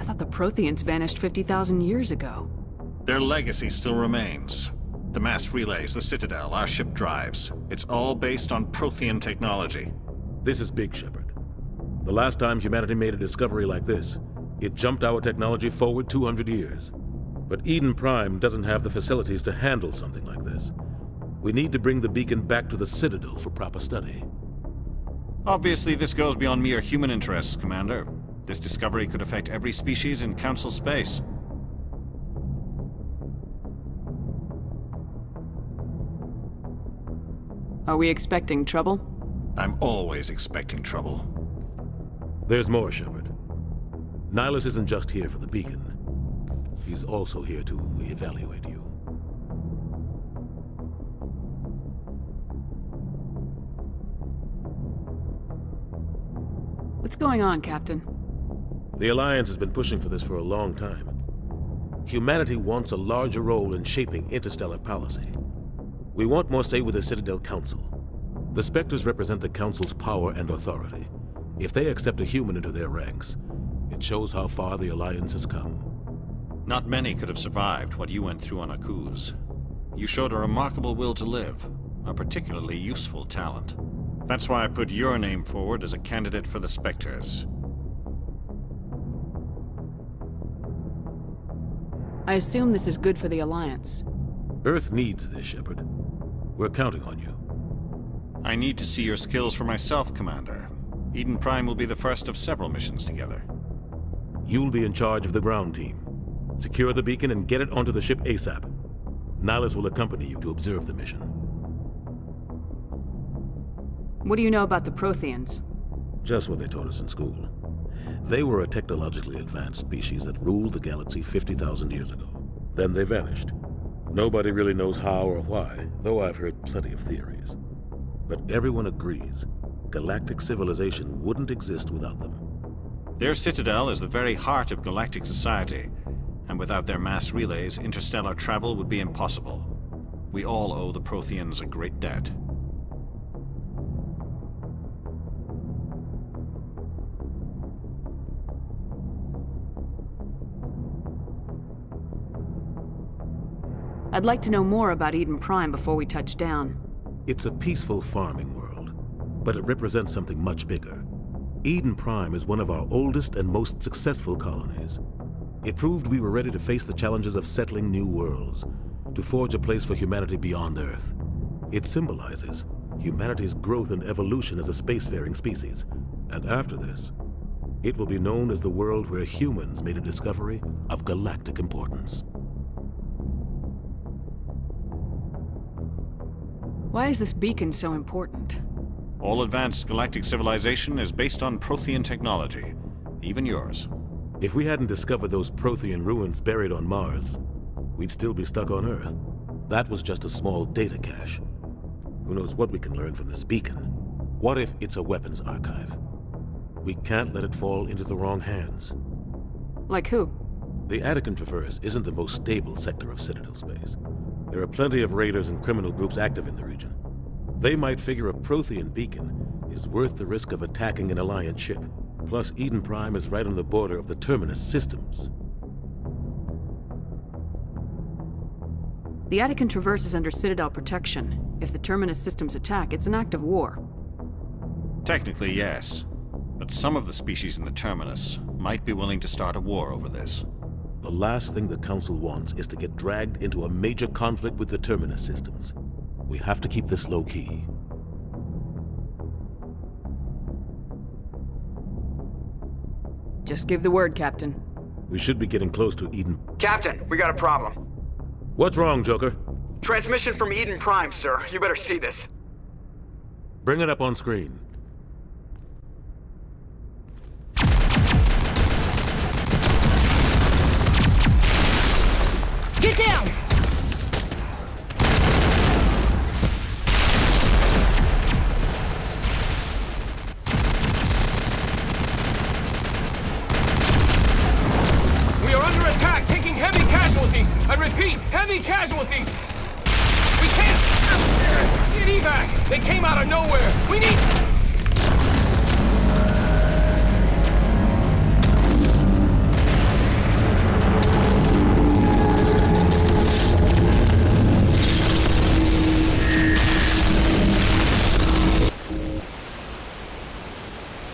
I thought the Protheans vanished 50,000 years ago. Their legacy still remains. The mass relays, the Citadel, our ship drives. It's all based on Prothean technology. This is big, Shepard. The last time humanity made a discovery like this, it jumped our technology forward 200 years. But Eden Prime doesn't have the facilities to handle something like this. We need to bring the beacon back to the Citadel for proper study. Obviously, this goes beyond mere human interests, Commander. This discovery could affect every species in Council space. Are we expecting trouble? I'm always expecting trouble. There's more, Shepard. Nihlus isn't just here for the beacon. He's also here to evaluate you. What's going on, Captain? The Alliance has been pushing for this for a long time. Humanity wants a larger role in shaping interstellar policy. We want more say with the Citadel Council. The Spectres represent the Council's power and authority. If they accept a human into their ranks, it shows how far the Alliance has come. Not many could have survived what you went through on Akuz. You showed a remarkable will to live, a particularly useful talent. That's why I put your name forward as a candidate for the Spectres. I assume this is good for the Alliance. Earth needs this, Shepard. We're counting on you. I need to see your skills for myself, Commander. Eden Prime will be the first of several missions together. You'll be in charge of the ground team. Secure the beacon and get it onto the ship ASAP. Nihlus will accompany you to observe the mission. What do you know about the Protheans? Just what they taught us in school. They were a technologically advanced species that ruled the galaxy 50,000 years ago. Then they vanished. Nobody really knows how or why, though I've heard plenty of theories. But everyone agrees, galactic civilization wouldn't exist without them. Their Citadel is the very heart of galactic society, and without their mass relays, interstellar travel would be impossible. We all owe the Protheans a great debt. I'd like to know more about Eden Prime before we touch down. It's a peaceful farming world, but it represents something much bigger. Eden Prime is one of our oldest and most successful colonies. It proved we were ready to face the challenges of settling new worlds, to forge a place for humanity beyond Earth. It symbolizes humanity's growth and evolution as a spacefaring species. And after this, it will be known as the world where humans made a discovery of galactic importance. Why is this beacon so important? All advanced galactic civilization is based on Prothean technology, even yours. If we hadn't discovered those Prothean ruins buried on Mars, we'd still be stuck on Earth. That was just a small data cache. Who knows what we can learn from this beacon? What if it's a weapons archive? We can't let it fall into the wrong hands. Like who? The Attican Traverse isn't the most stable sector of Citadel space. There are plenty of raiders and criminal groups active in the region. They might figure a Prothean beacon is worth the risk of attacking an Alliance ship. Plus, Eden Prime is right on the border of the Terminus systems. The Attican Traverse is under Citadel protection. If the Terminus systems attack, it's an act of war. Technically, yes. But some of the species in the Terminus might be willing to start a war over this. The last thing the Council wants is to get dragged into a major conflict with the Terminus systems. We have to keep this low-key. Just give the word, Captain. We should be getting close to Eden. Captain, we got a problem. What's wrong, Joker? Transmission from Eden Prime, sir. You better see this. Bring it up on screen. Get down! We are under attack, taking heavy casualties. I repeat, heavy casualties. We can't get evac. They came out of nowhere. We need...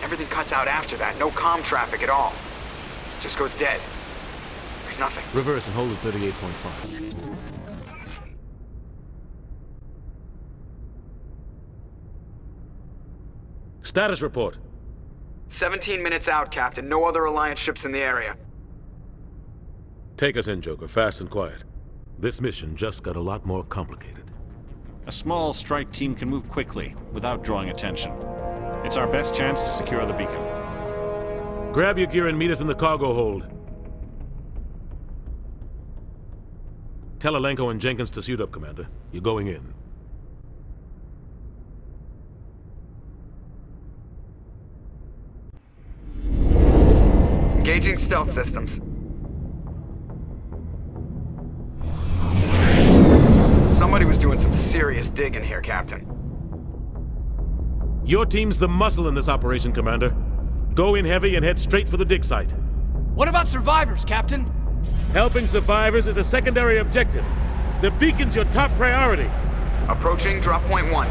Everything cuts out after that. No comm traffic at all. Just goes dead. There's nothing. Reverse and hold at 38.5. Status report. 17 minutes out, Captain. No other Alliance ships in the area. Take us in, Joker, fast and quiet. This mission just got a lot more complicated. A small strike team can move quickly, without drawing attention. It's our best chance to secure the beacon. Grab your gear and meet us in the cargo hold. Tell Alenko and Jenkins to suit up, Commander. You're going in. Engaging stealth systems. Somebody was doing some serious digging here, Captain. Your team's the muscle in this operation, Commander. Go in heavy and head straight for the dig site. What about survivors, Captain? Helping survivors is a secondary objective. The beacon's your top priority. Approaching drop point 1.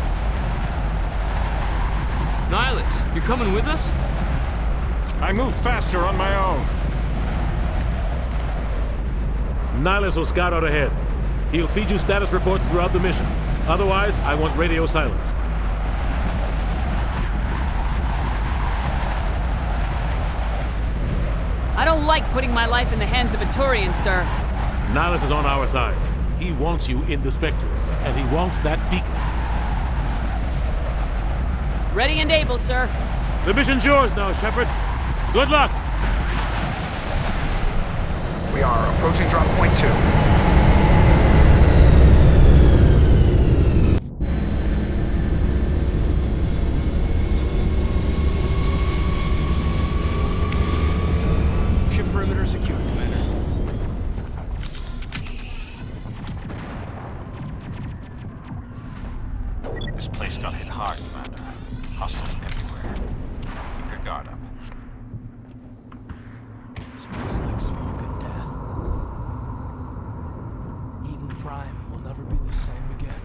Nihilus, you're coming with us? I move faster on my own. Nihilus will scout out ahead. He'll feed you status reports throughout the mission. Otherwise, I want radio silence. I don't like putting my life in the hands of a Turian, sir. Nihilus is on our side. He wants you in the Spectres, and he wants that beacon. Ready and able, sir. The mission's yours now, Shepard. Good luck! We are approaching drop point 2. Ship perimeter secured, Commander. This place got hit hard, Commander. Hostiles everywhere. Keep your guard up. Smells like smoke and death. Eden Prime will never be the same again.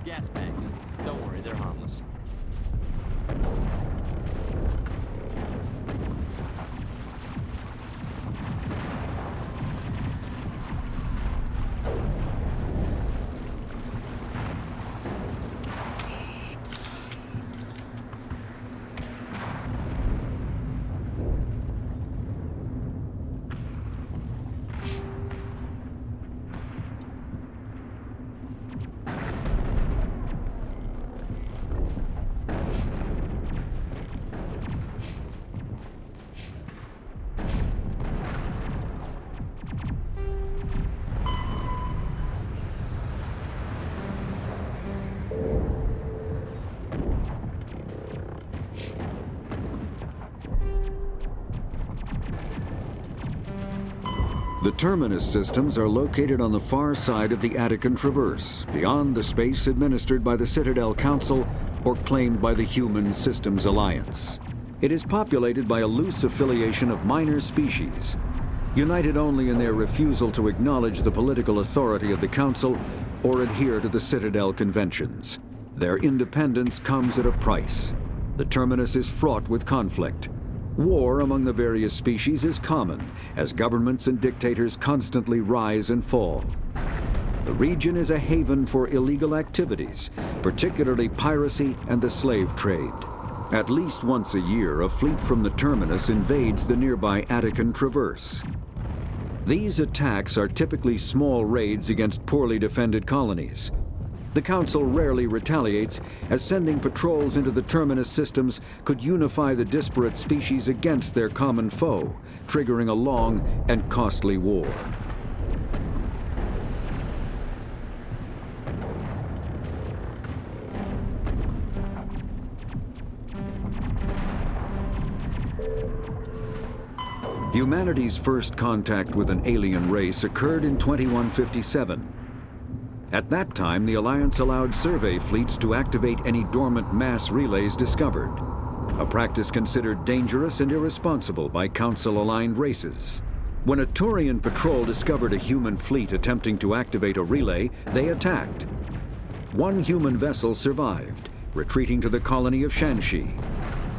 Gas bags. Don't worry, they're harmless. The Terminus systems are located on the far side of the Attican Traverse, beyond the space administered by the Citadel Council or claimed by the Human Systems Alliance. It is populated by a loose affiliation of minor species, united only in their refusal to acknowledge the political authority of the Council or adhere to the Citadel conventions. Their independence comes at a price. The Terminus is fraught with conflict. War among the various species is common, as governments and dictators constantly rise and fall. The region is a haven for illegal activities, particularly piracy and the slave trade. At least once a year, a fleet from the Terminus invades the nearby Attican Traverse. These attacks are typically small raids against poorly defended colonies. The Council rarely retaliates, as sending patrols into the Terminus systems could unify the disparate species against their common foe, triggering a long and costly war. Humanity's first contact with an alien race occurred in 2157. At that time, the Alliance allowed survey fleets to activate any dormant mass relays discovered, a practice considered dangerous and irresponsible by Council-aligned races. When a Turian patrol discovered a human fleet attempting to activate a relay, they attacked. One human vessel survived, retreating to the colony of Shanxi.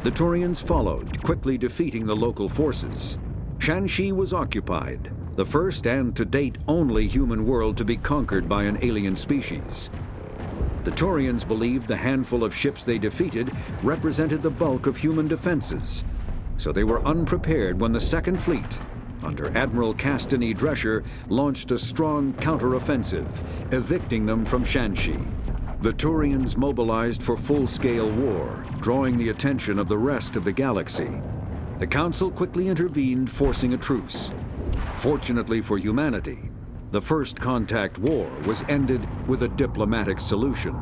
The Turians followed, quickly defeating the local forces. Shanxi was occupied, the first and to date only human world to be conquered by an alien species. The Turians believed the handful of ships they defeated represented the bulk of human defenses, so they were unprepared when the Second Fleet, under Admiral Castany Drescher, launched a strong counteroffensive, evicting them from Shanxi. The Turians mobilized for full-scale war, drawing the attention of the rest of the galaxy. The Council quickly intervened, forcing a truce. Fortunately for humanity, the First Contact War was ended with a diplomatic solution.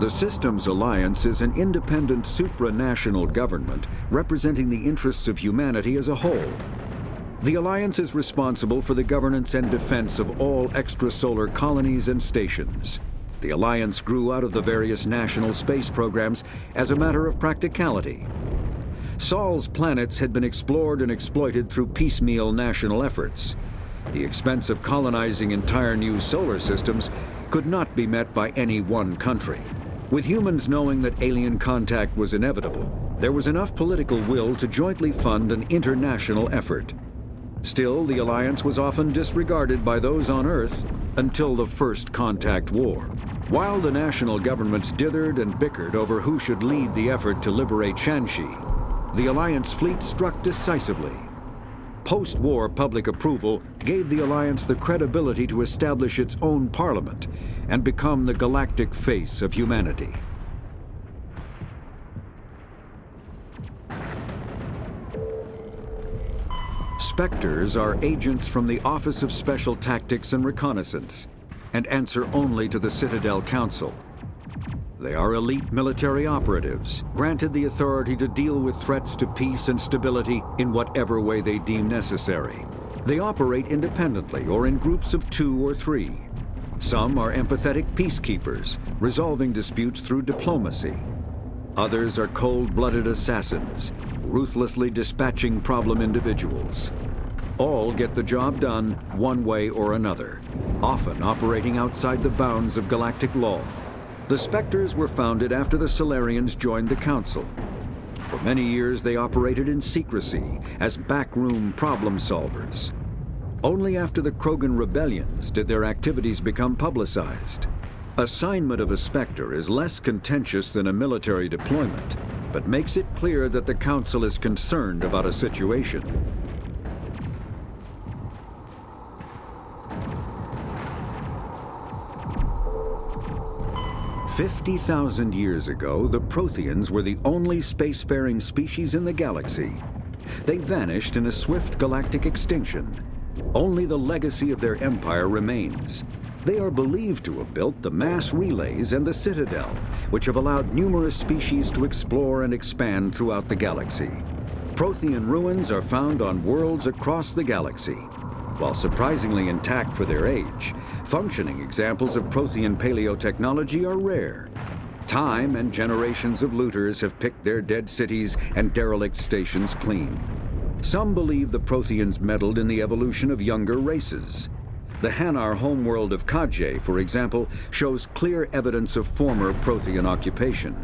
The Systems Alliance is an independent supranational government representing the interests of humanity as a whole. The Alliance is responsible for the governance and defense of all extrasolar colonies and stations. The Alliance grew out of the various national space programs as a matter of practicality. Sol's planets had been explored and exploited through piecemeal national efforts. The expense of colonizing entire new solar systems could not be met by any one country. With humans knowing that alien contact was inevitable, there was enough political will to jointly fund an international effort. Still, the Alliance was often disregarded by those on Earth until the First Contact War. While the national governments dithered and bickered over who should lead the effort to liberate Shanxi, the Alliance fleet struck decisively. Post-war public approval gave the Alliance the credibility to establish its own parliament and become the galactic face of humanity. Spectres are agents from the Office of Special Tactics and Reconnaissance and answer only to the Citadel Council. They are elite military operatives, granted the authority to deal with threats to peace and stability in whatever way they deem necessary. They operate independently or in groups of 2 or 3. Some are empathetic peacekeepers, resolving disputes through diplomacy. Others are cold-blooded assassins, ruthlessly dispatching problem individuals. All get the job done one way or another, often operating outside the bounds of galactic law. The Spectres were founded after the Solarians joined the Council. For many years, they operated in secrecy as backroom problem solvers. Only after the Krogan rebellions did their activities become publicized. Assignment of a Spectre is less contentious than a military deployment, but makes it clear that the Council is concerned about a situation. "50,000 years ago, the Protheans were the only spacefaring species in the galaxy. They vanished in a swift galactic extinction. Only the legacy of their empire remains. They are believed to have built the mass relays and the Citadel, which have allowed numerous species to explore and expand throughout the galaxy. Prothean ruins are found on worlds across the galaxy. While surprisingly intact for their age, functioning examples of Prothean paleotechnology are rare. Time and generations of looters have picked their dead cities and derelict stations clean. Some believe the Protheans meddled in the evolution of younger races. The Hanar homeworld of Kaje, for example, shows clear evidence of former Prothean occupation.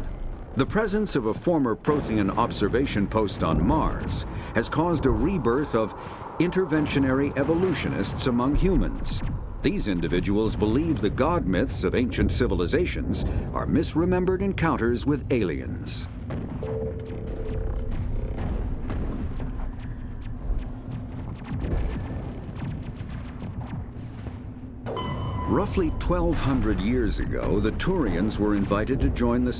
The presence of a former Prothean observation post on Mars has caused a rebirth of interventionary evolutionists among humans. These individuals believe the god myths of ancient civilizations are misremembered encounters with aliens. Roughly 1,200 years ago, the Turians were invited to join the